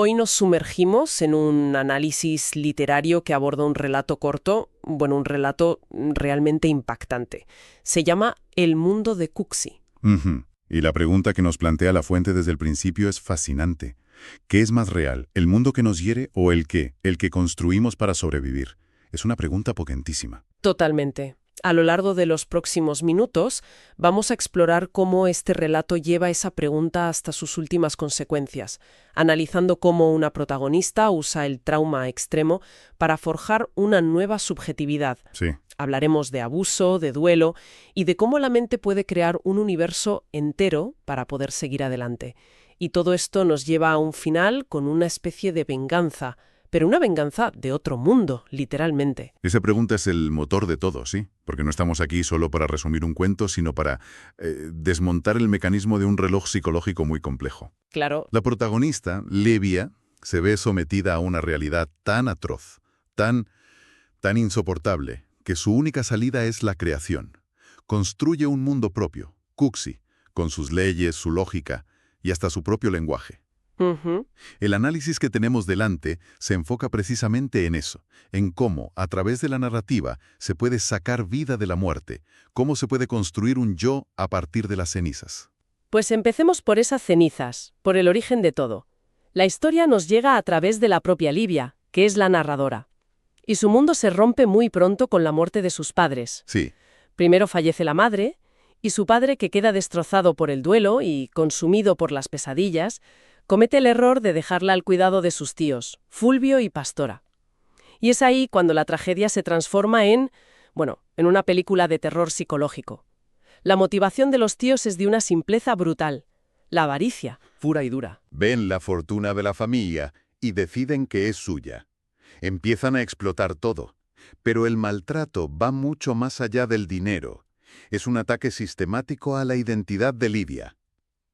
Hoy nos sumergimos en un análisis literario que aborda un relato corto, un relato realmente impactante. Se llama El mundo de Cuxi. Ujú. Y la pregunta que nos plantea la fuente desde el principio es fascinante. ¿Qué es más real, el mundo que nos hiere o el que construimos para sobrevivir? Es una pregunta potentísima. Totalmente. A lo largo de los próximos minutos vamos a explorar cómo este relato lleva esa pregunta hasta sus últimas consecuencias, analizando cómo una protagonista usa el trauma extremo para forjar una nueva subjetividad. Sí. Hablaremos de abuso, de duelo y de cómo la mente puede crear un universo entero para poder seguir adelante. Y todo esto nos lleva a un final con una especie de venganza, pero una venganza de otro mundo, literalmente. Esa pregunta es el motor de todo, ¿sí? Porque no estamos aquí solo para resumir un cuento, sino para desmontar el mecanismo de un reloj psicológico muy complejo. Claro. La protagonista, Livia, se ve sometida a una realidad tan atroz, tan insoportable, que su única salida es la creación. Construye un mundo propio, Cuxi, con sus leyes, su lógica y hasta su propio lenguaje. Ujú. El análisis que tenemos delante se enfoca precisamente en eso, en cómo, a través de la narrativa, se puede sacar vida de la muerte, cómo se puede construir un yo a partir de las cenizas. Pues empecemos por esas cenizas, por el origen de todo. La historia nos llega a través de la propia Livia, que es la narradora. Y su mundo se rompe muy pronto con la muerte de sus padres. Sí, Primero fallece la madre, y su padre, que queda destrozado por el duelo y consumido por las pesadillas, comete el error de dejarla al cuidado de sus tíos, Fulvio y Pastora. Y es ahí cuando la tragedia se transforma en una película de terror psicológico. La motivación de los tíos es de una simpleza brutal, la avaricia, pura y dura. Ven la fortuna de la familia y deciden que es suya. Empiezan a explotar todo, pero el maltrato va mucho más allá del dinero. Es un ataque sistemático a la identidad de Livia.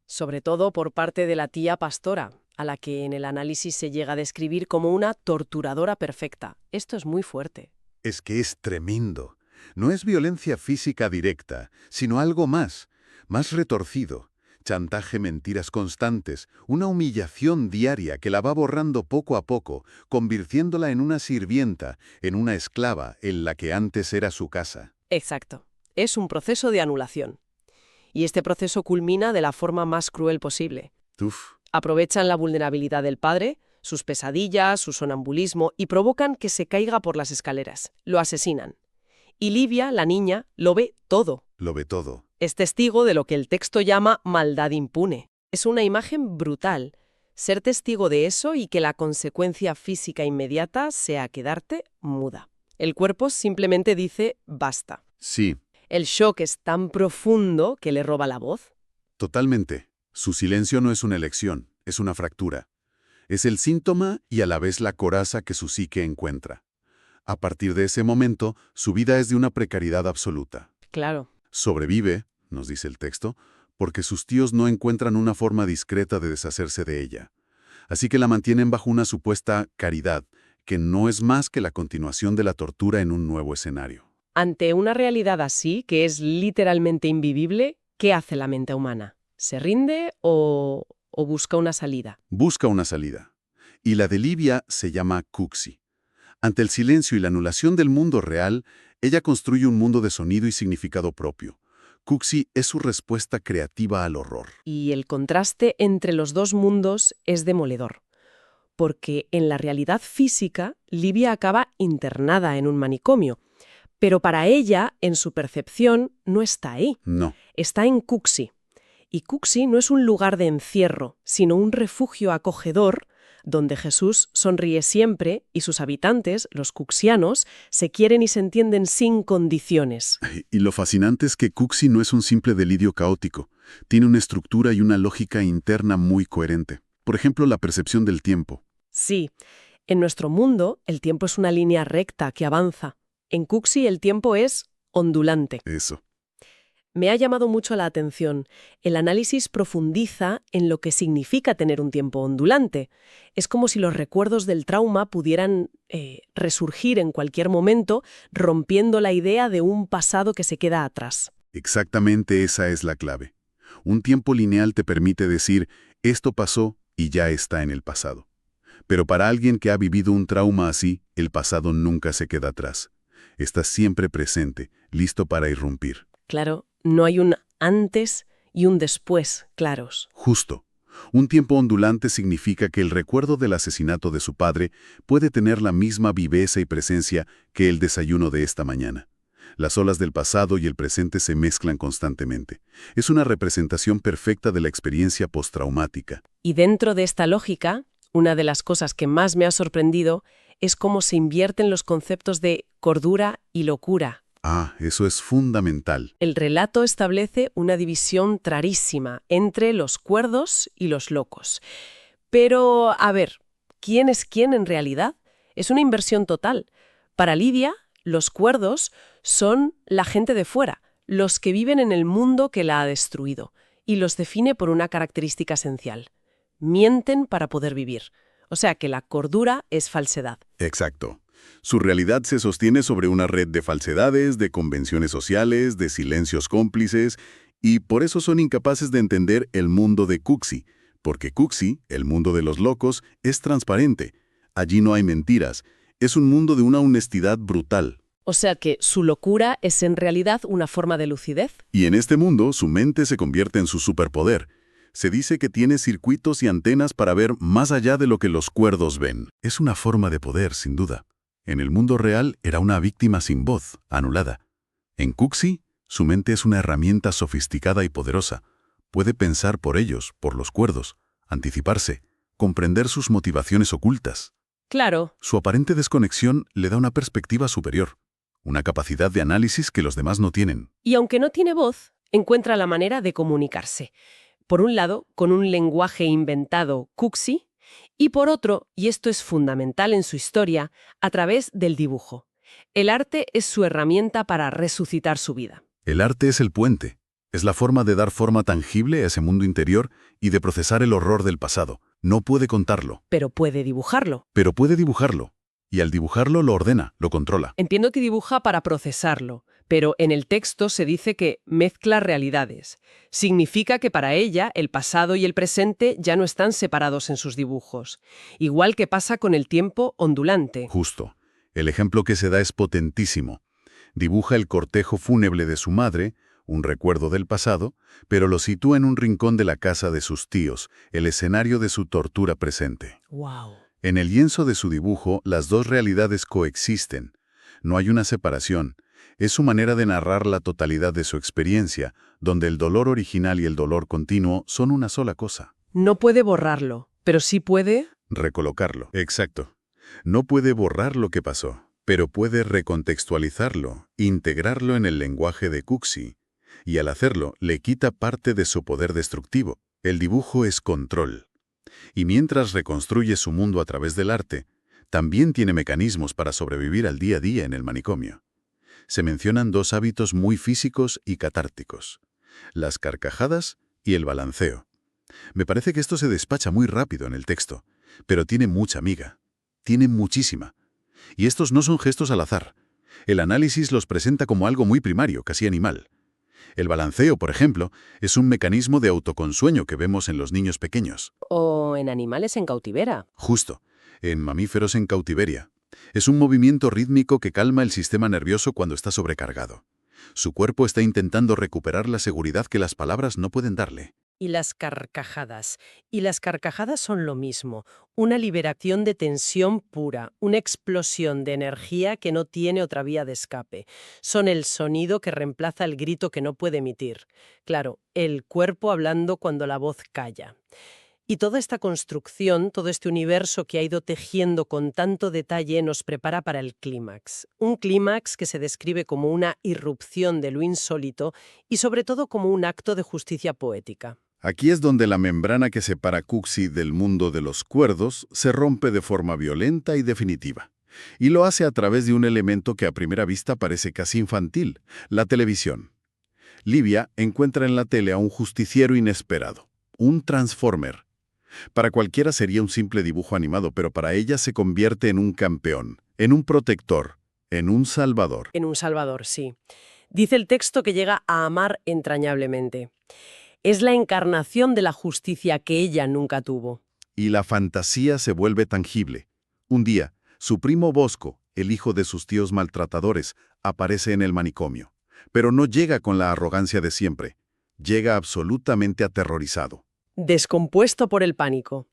Sobre todo por parte de la tía Pastora, a la que en el análisis se llega a describir como una torturadora perfecta. Esto es muy fuerte. Es que es tremendo. No es violencia física directa, sino algo más retorcido. Chantaje, mentiras constantes, una humillación diaria que la va borrando poco a poco, convirtiéndola en una sirvienta, en una esclava en la que antes era su casa. Exacto. Es un proceso de anulación. Y este proceso culmina de la forma más cruel posible. Uf, Aprovechan la vulnerabilidad del padre, sus pesadillas, su sonambulismo y provocan que se caiga por las escaleras. Lo asesinan. Y Livia, la niña, lo ve todo. lo ve todo. Es testigo de lo que el texto llama maldad impune. Es una imagen brutal. Ser testigo de eso y que la consecuencia física inmediata sea quedarte muda. El cuerpo simplemente dice basta. Sí, El shock es tan profundo que le roba la voz. totalmente. Su silencio no es una elección, es una fractura. Es el síntoma y a la vez la coraza que su psique encuentra. A partir de ese momento, su vida es de una precariedad absoluta. Claro. Sobrevive, nos dice el texto, porque sus tíos no encuentran una forma discreta de deshacerse de ella. Así que la mantienen bajo una supuesta caridad, que no es más que la continuación de la tortura en un nuevo escenario. Ante una realidad así, que es literalmente invivible, ¿qué hace la mente humana? ¿Se rinde o busca una salida? Busca una salida. Y la de Livia se llama Cuxi. Ante el silencio y la anulación del mundo real, ella construye un mundo de sonido y significado propio. Cuxi es su respuesta creativa al horror. Y el contraste entre los dos mundos es demoledor. Porque en la realidad física, Livia acaba internada en un manicomio. Pero para ella, en su percepción, no está ahí. No, Está en Cuxi. Y Cuxi no es un lugar de encierro, sino un refugio acogedor donde Jesús sonríe siempre y sus habitantes, los cuxianos, se quieren y se entienden sin condiciones. y lo fascinante es que Cuxi no es un simple delirio caótico. Tiene una estructura y una lógica interna muy coherente. Por ejemplo, la percepción del tiempo. Sí, en nuestro mundo el tiempo es una línea recta que avanza. En Cuxi el tiempo es ondulante. Eso. Me ha llamado mucho la atención. El análisis profundiza en lo que significa tener un tiempo ondulante. Es como si los recuerdos del trauma pudieran resurgir en cualquier momento, rompiendo la idea de un pasado que se queda atrás. Exactamente esa es la clave. Un tiempo lineal te permite decir, esto pasó y ya está en el pasado. Pero para alguien que ha vivido un trauma así, el pasado nunca se queda atrás. Está siempre presente, listo para irrumpir. Claro, no hay un antes y un después claros. Justo. Un tiempo ondulante significa que el recuerdo del asesinato de su padre puede tener la misma viveza y presencia que el desayuno de esta mañana. Las olas del pasado y el presente se mezclan constantemente. Es una representación perfecta de la experiencia postraumática. Y dentro de esta lógica, una de las cosas que más me ha sorprendido es cómo se invierten los conceptos de cordura y locura. Ah, eso es fundamental. El relato establece una división clarísima entre los cuerdos y los locos. Pero, a ver, ¿quién es quién en realidad? Es una inversión total. Para Lidia, los cuerdos son la gente de fuera, los que viven en el mundo que la ha destruido, y los define por una característica esencial. Mienten para poder vivir. O sea que la cordura es falsedad. Exacto. Su realidad se sostiene sobre una red de falsedades, de convenciones sociales, de silencios cómplices, y por eso son incapaces de entender el mundo de Cuxi, porque Cuxi, el mundo de los locos, es transparente. Allí no hay mentiras. Es un mundo de una honestidad brutal. O sea que su locura es en realidad una forma de lucidez. Y en este mundo, su mente se convierte en su superpoder. Se dice que tiene circuitos y antenas para ver más allá de lo que los cuerdos ven. Es una forma de poder, sin duda. En el mundo real era una víctima sin voz, anulada. En Cuxi, su mente es una herramienta sofisticada y poderosa. Puede pensar por ellos, por los cuerdos, anticiparse, comprender sus motivaciones ocultas. Claro. Su aparente desconexión le da una perspectiva superior, una capacidad de análisis que los demás no tienen. Y aunque no tiene voz, encuentra la manera de comunicarse. Por un lado, con un lenguaje inventado, Cuxi, y por otro, y esto es fundamental en su historia, a través del dibujo. El arte es su herramienta para resucitar su vida. El arte es el puente. Es la forma de dar forma tangible a ese mundo interior y de procesar el horror del pasado. No puede contarlo. Pero puede dibujarlo. Pero puede dibujarlo. Y al dibujarlo lo ordena, lo controla. Entiendo que dibuja para procesarlo, pero en el texto se dice que mezcla realidades. Significa que para ella el pasado y el presente ya no están separados en sus dibujos. Igual que pasa con el tiempo ondulante. Justo. El ejemplo que se da es potentísimo. Dibuja el cortejo fúnebre de su madre, un recuerdo del pasado, pero lo sitúa en un rincón de la casa de sus tíos, el escenario de su tortura presente. ¡Wow! En el lienzo de su dibujo, las dos realidades coexisten. No hay una separación. Es su manera de narrar la totalidad de su experiencia, donde el dolor original y el dolor continuo son una sola cosa. No puede borrarlo, pero sí puede... Recolocarlo. Exacto. No puede borrar lo que pasó, pero puede recontextualizarlo, integrarlo en el lenguaje de Cuxi. Y al hacerlo, le quita parte de su poder destructivo. El dibujo es control. Y mientras reconstruye su mundo a través del arte, también tiene mecanismos para sobrevivir al día a día en el manicomio. Se mencionan dos hábitos muy físicos y catárticos: las carcajadas y el balanceo. Me parece que esto se despacha muy rápido en el texto, pero tiene mucha miga. Tiene muchísima. Y estos no son gestos al azar. El análisis los presenta como algo muy primario, casi animal. El balanceo, por ejemplo, es un mecanismo de autoconsueño que vemos en los niños pequeños. O en animales en cautiveria. Justo, en mamíferos en cautiveria. Es un movimiento rítmico que calma el sistema nervioso cuando está sobrecargado. Su cuerpo está intentando recuperar la seguridad que las palabras no pueden darle. Y las carcajadas. Y las carcajadas son lo mismo. Una liberación de tensión pura, una explosión de energía que no tiene otra vía de escape. Son el sonido que reemplaza el grito que no puede emitir. Claro, el cuerpo hablando cuando la voz calla. Y toda esta construcción, todo este universo que ha ido tejiendo con tanto detalle nos prepara para el clímax. Un clímax que se describe como una irrupción de lo insólito y sobre todo como un acto de justicia poética. Aquí es donde la membrana que separa Cuxi del mundo de los cuerdos se rompe de forma violenta y definitiva. Y lo hace a través de un elemento que a primera vista parece casi infantil: la televisión. Livia encuentra en la tele a un justiciero inesperado, un transformer. Para cualquiera sería un simple dibujo animado, pero para ella se convierte en un campeón, en un protector, en un salvador. En un salvador, sí. Dice el texto que llega a amar entrañablemente. Es la encarnación de la justicia que ella nunca tuvo. y la fantasía se vuelve tangible. Un día, su primo Bosco, el hijo de sus tíos maltratadores, aparece en el manicomio. Pero no llega con la arrogancia de siempre. Llega absolutamente aterrorizado. Descompuesto por el pánico.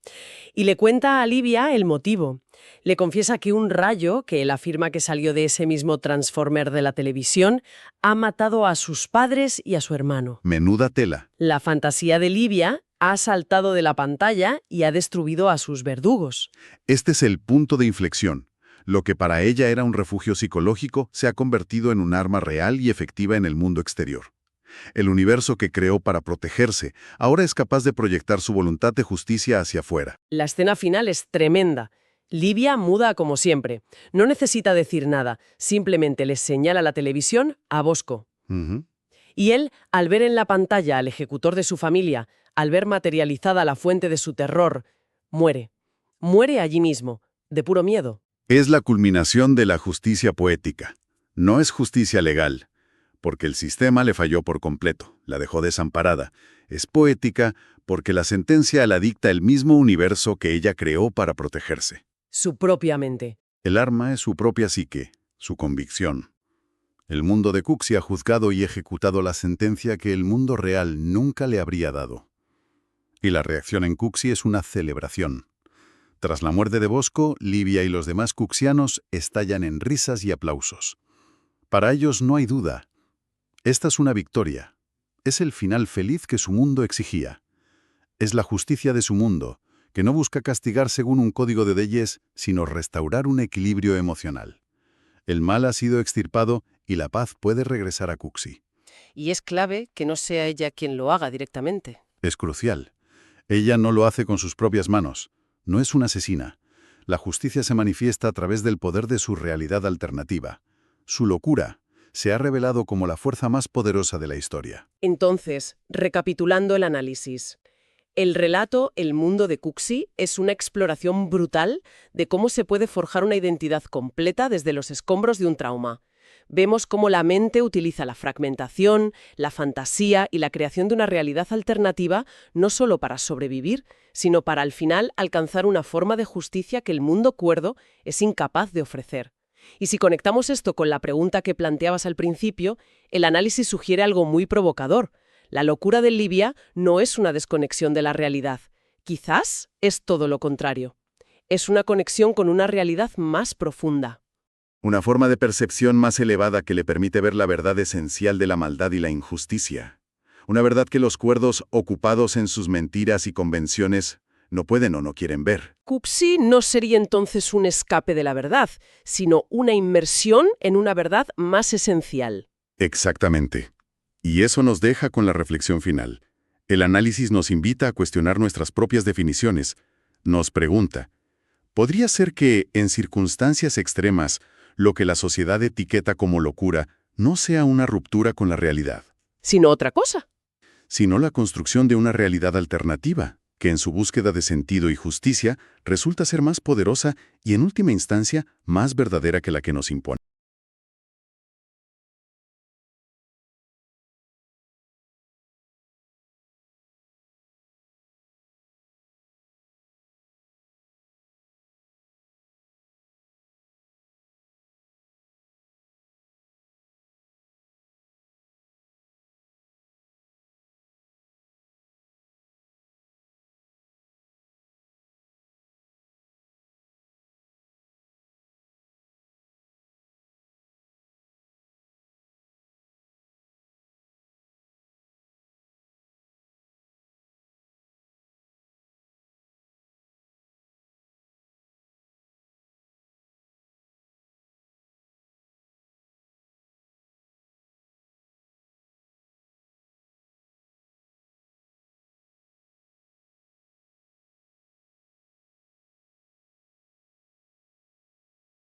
Y le cuenta a Livia el motivo. Le confiesa que un rayo, que él afirma que salió de ese mismo Transformer de la televisión, ha matado a sus padres y a su hermano. Menuda tela. La fantasía de Livia ha saltado de la pantalla y ha destruido a sus verdugos. Este es el punto de inflexión. Lo que para ella era un refugio psicológico se ha convertido en un arma real y efectiva en el mundo exterior. El universo que creó para protegerse ahora es capaz de proyectar su voluntad de justicia hacia afuera. La escena final es tremenda. Livia muda como siempre. No necesita decir nada, simplemente le señala la televisión a Bosco. Y él, al ver en la pantalla al ejecutor de su familia, al ver materializada la fuente de su terror, muere. Muere allí mismo, de puro miedo. Es la culminación de la justicia poética. No es justicia legal, porque el sistema le falló por completo, la dejó desamparada. Es poética porque la sentencia la dicta el mismo universo que ella creó para protegerse. Su propia mente. El arma es su propia psique, su convicción. El mundo de Cuxi ha juzgado y ejecutado la sentencia que el mundo real nunca le habría dado. Y la reacción en Cuxi es una celebración. Tras la muerte de Bosco, Livia y los demás cuxianos estallan en risas y aplausos. Para ellos no hay duda. Esta es una victoria. Es el final feliz que su mundo exigía. Es la justicia de su mundo, que no busca castigar según un código de leyes, sino restaurar un equilibrio emocional. El mal ha sido extirpado y la paz puede regresar a Cuxi. Y es clave que no sea ella quien lo haga directamente. Es crucial. Ella no lo hace con sus propias manos. No es una asesina. La justicia se manifiesta a través del poder de su realidad alternativa. Su locura se ha revelado como la fuerza más poderosa de la historia. Entonces, recapitulando el análisis. El relato El mundo de Cuxi es una exploración brutal de cómo se puede forjar una identidad completa desde los escombros de un trauma. Vemos cómo la mente utiliza la fragmentación, la fantasía y la creación de una realidad alternativa no solo para sobrevivir, sino para al final alcanzar una forma de justicia que el mundo cuerdo es incapaz de ofrecer. Y si conectamos esto con la pregunta que planteabas al principio, el análisis sugiere algo muy provocador. La locura de Livia no es una desconexión de la realidad. Quizás es todo lo contrario. Es una conexión con una realidad más profunda. Una forma de percepción más elevada que le permite ver la verdad esencial de la maldad y la injusticia. Una verdad que los cuerdos, ocupados en sus mentiras y convenciones, no pueden o no quieren ver. Cuxi no sería entonces un escape de la verdad, sino una inmersión en una verdad más esencial. Exactamente. Y eso nos deja con la reflexión final. El análisis nos invita a cuestionar nuestras propias definiciones. Nos pregunta, ¿podría ser que, en circunstancias extremas, lo que la sociedad etiqueta como locura no sea una ruptura con la realidad? Sino otra cosa. Sino la construcción de una realidad alternativa, que en su búsqueda de sentido y justicia resulta ser más poderosa y en última instancia más verdadera que la que nos impone.